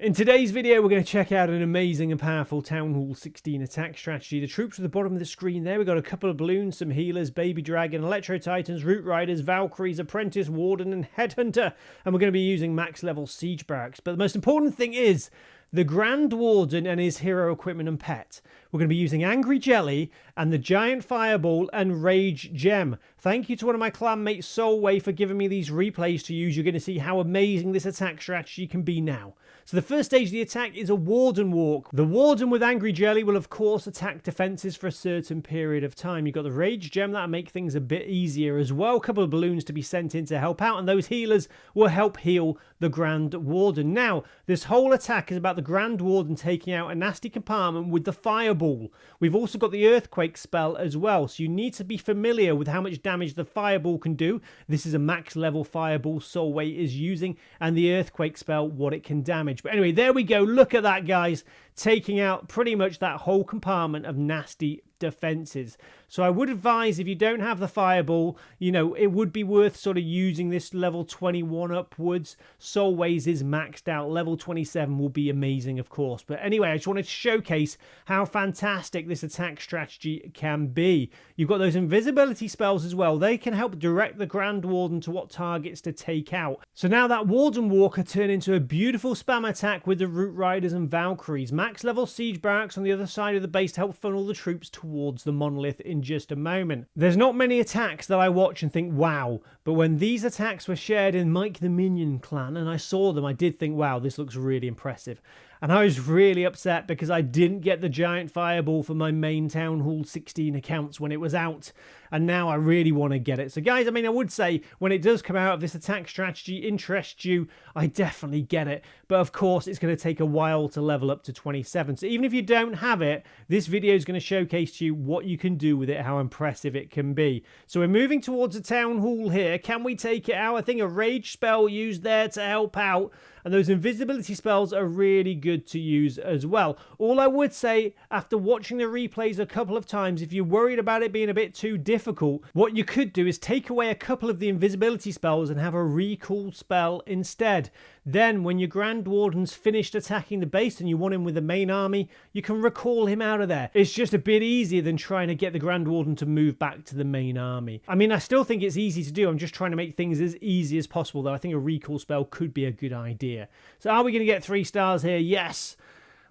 In today's video, we're going to check out an amazing and powerful Town Hall 16 attack strategy. The troops at the bottom of the screen there. We've got a couple of balloons, some healers, baby dragon, electro titans, root riders, valkyries, apprentice, warden, and headhunter. And we're going to be using max level siege barracks. But the most important thing is the Grand Warden and his hero equipment and pet. We're going to be using Angry Jelly and the Giant Fireball and Rage Gem. Thank you to one of my clanmates, Solway, for giving me these replays to use. You're going to see how amazing this attack strategy can be now. So the first stage of the attack is a Warden Walk. The Warden with Angry Jelly will of course attack defenses for a certain period of time. You've got the Rage Gem, that'll make things a bit easier as well. A couple of balloons to be sent in to help out, and those healers will help heal the Grand Warden. Now, this whole attack is about the Grand Warden taking out a nasty compartment with the Fireball. We've also got the Earthquake spell as well, so you need to be familiar with how much damage the Fireball can do. This is a max level Fireball Solway is using, and the Earthquake spell, what it can damage. But anyway, there we go. Look at that, guys. Taking out pretty much that whole compartment of nasty defenses. So I would advise, if you don't have the Fireball, you know, it would be worth sort of using this level 21 upwards. Solways is maxed out. Level 27 will be amazing, of course. But anyway, I just wanted to showcase how fantastic this attack strategy can be. You've got those invisibility spells as well. They can help direct the Grand Warden to what targets to take out. So now that Warden Walker turned into a beautiful spam attack with the Root Riders and Valkyries. Max level siege barracks on the other side of the base to help funnel the troops towards the monolith in just a moment. There's not many attacks that I watch and think, wow, but when these attacks were shared in Mike the Minion clan and I saw them, I did think, wow, this looks really impressive. And I was really upset because I didn't get the Giant Fireball for my main Town Hall 16 accounts when it was out. And now I really want to get it. So guys, I mean, I would say when it does come out, if this attack strategy interests you, I definitely get it. But of course, it's going to take a while to level up to 27. So even if you don't have it, this video is going to showcase to you what you can do with it, how impressive it can be. So we're moving towards a Town Hall here. Can we take it out? I think a Rage spell used there to help out. And those invisibility spells are really good to use as well. All I would say, after watching the replays a couple of times, if you're worried about it being a bit too difficult, what you could do is take away a couple of the invisibility spells and have a recall spell instead. Then when your Grand Warden's finished attacking the base and you want him with the main army, you can recall him out of there. It's just a bit easier than trying to get the Grand Warden to move back to the main army. I mean, I still think it's easy to do. I'm just trying to make things as easy as possible, though I think a recall spell could be a good idea. So are we going to get 3 stars here? Yes,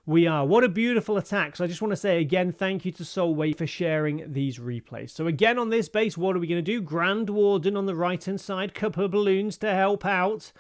we are. What a beautiful attack. So I just want to say again, thank you to Solway for sharing these replays. So again, on this base, what are we going to do? Grand Warden on the right-hand side, couple of balloons to help out.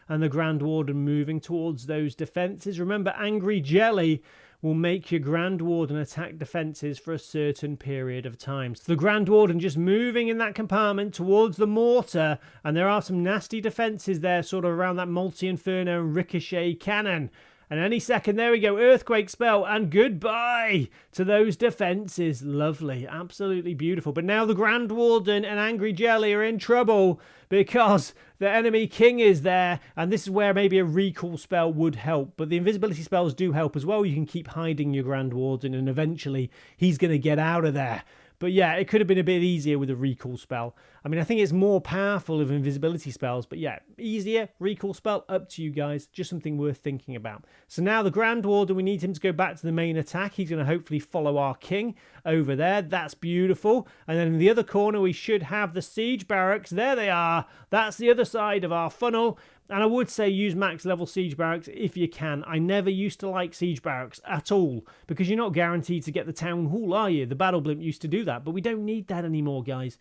And the Grand Warden moving towards those defenses. Remember, Angry Jelly will make your Grand Warden attack defenses for a certain period of time. So the Grand Warden just moving in that compartment towards the mortar, and there are some nasty defenses there sort of around that multi-inferno and ricochet cannon. And any second, there we go, Earthquake spell, and goodbye to those defenses. Lovely, absolutely beautiful. But now the Grand Warden and Angry Jelly are in trouble because the enemy king is there, and this is where maybe a recall spell would help. But the invisibility spells do help as well. You can keep hiding your Grand Warden, and eventually he's going to get out of there. But yeah, it could have been a bit easier with a recall spell. I mean, I think it's more powerful of invisibility spells, but yeah, easier, recall spell, up to you guys. Just something worth thinking about. So now the Grand Warden, we need him to go back to the main attack. He's going to hopefully follow our king over there. That's beautiful. And then in the other corner, we should have the siege barracks. There they are. That's the other side of our funnel. And I would say use max level siege barracks if you can. I never used to like siege barracks at all because you're not guaranteed to get the Town Hall, are you? The Battle Blimp used to do that, but we don't need that anymore, guys.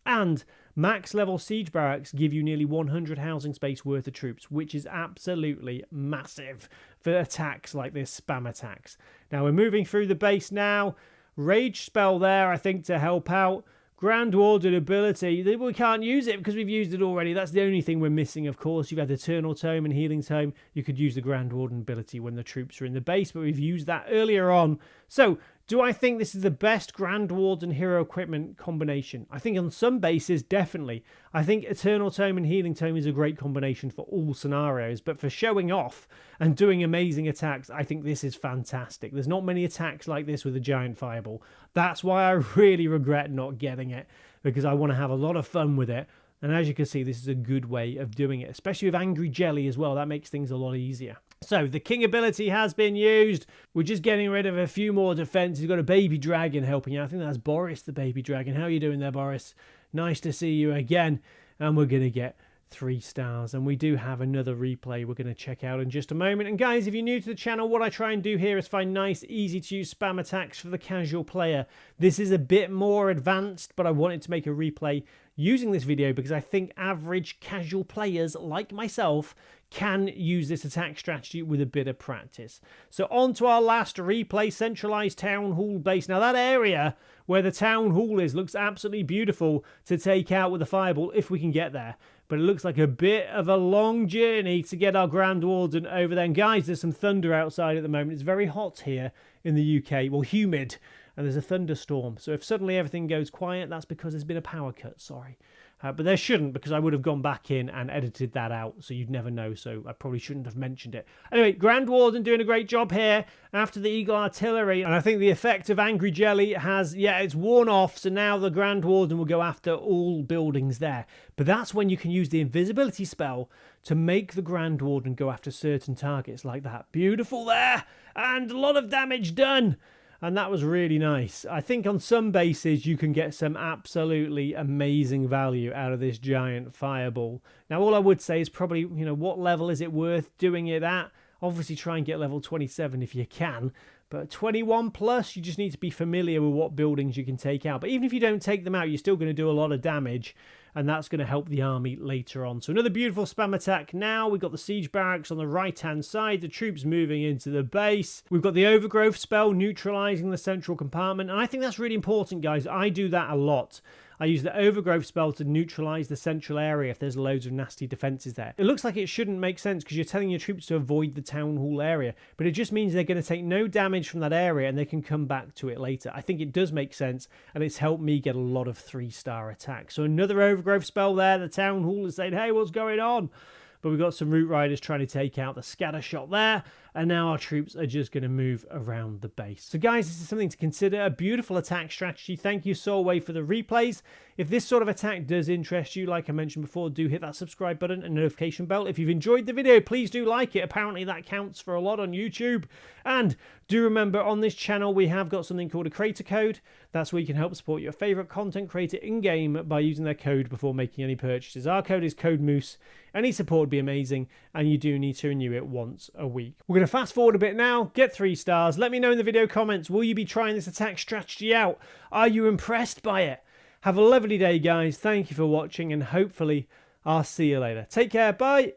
And max level siege barracks give you nearly 100 housing space worth of troops, which is absolutely massive for attacks like this, spam attacks. Now we're moving through the base now. Rage spell there, I think, to help out. Grand Warden ability, we can't use it because we've used it already. That's the only thing we're missing, of course. You've had Eternal Tome and Healing Tome. You could use the Grand Warden ability when the troops are in the base, but we've used that earlier on. So, do I think this is the best Grand Warden hero equipment combination? I think on some bases, definitely. I think Eternal Tome and Healing Tome is a great combination for all scenarios, but for showing off and doing amazing attacks, I think this is fantastic. There's not many attacks like this with a Giant Fireball. That's why I really regret not getting it, because I want to have a lot of fun with it. And as you can see, this is a good way of doing it, especially with Angry Jelly as well. That makes things a lot easier. So the king ability has been used. We're just getting rid of a few more defense. He's got a baby dragon helping out. I think that's Boris, the baby dragon. How are you doing there, Boris? Nice to see you again. And we're going to get 3 stars. And we do have another replay we're going to check out in just a moment. And guys, if you're new to the channel, what I try and do here is find nice, easy to use spam attacks for the casual player. This is a bit more advanced, but I wanted to make a replay using this video because I think average casual players like myself can use this attack strategy with a bit of practice. So on to our last replay, centralized town hall base. Now that area where the town hall is looks absolutely beautiful to take out with a fireball if we can get there. But it looks like a bit of a long journey to get our Grand Warden over there. And guys, there's some thunder outside at the moment. It's very hot here in the UK. Well, humid. And there's a thunderstorm. So if suddenly everything goes quiet, that's because there's been a power cut. Sorry. But there shouldn't, because I would have gone back in and edited that out, so you'd never know, so I probably shouldn't have mentioned it. Anyway, Grand Warden doing a great job here after the Eagle Artillery, and I think the effect of Angry Jelly has, it's worn off, so now the Grand Warden will go after all buildings there. But that's when you can use the invisibility spell to make the Grand Warden go after certain targets like that. Beautiful there, and a lot of damage done. And that was really nice. I think on some bases you can get some absolutely amazing value out of this giant fireball. Now all I would say is probably, what level is it worth doing it at? Obviously try and get level 27 if you can. But 21 plus, you just need to be familiar with what buildings you can take out. But even if you don't take them out, you're still going to do a lot of damage. And that's going to help the army later on. So another beautiful spam attack now. We've got the siege barracks on the right-hand side. The troops moving into the base. We've got the overgrowth spell neutralizing the central compartment. And I think that's really important, guys. I do that a lot. I use the overgrowth spell to neutralize the central area if there's loads of nasty defenses there. It looks like it shouldn't make sense because you're telling your troops to avoid the town hall area, but it just means they're going to take no damage from that area and they can come back to it later. I think it does make sense, and it's helped me get a lot of 3-star attacks. So another overgrowth spell there. The town hall is saying, hey, what's going on? But we've got some root riders trying to take out the scatter shot there. And now our troops are just going to move around the base. So guys, this is something to consider. A beautiful attack strategy. Thank you, Solway, for the replays. If this sort of attack does interest you, like I mentioned before, do hit that subscribe button and notification bell. If you've enjoyed the video, please do like it. Apparently that counts for a lot on YouTube. And do remember, on this channel, we have got something called a creator code. That's where you can help support your favorite content creator in-game by using their code before making any purchases. Our code is CodeMoose. Any support would be amazing, and you do need to renew it once a week. We're going to fast forward a bit now, get 3 stars. Let me know in the video comments, will you be trying this attack strategy out? Are you impressed by it? Have a lovely day, guys. Thank you for watching, and hopefully I'll see you later. Take care. Bye.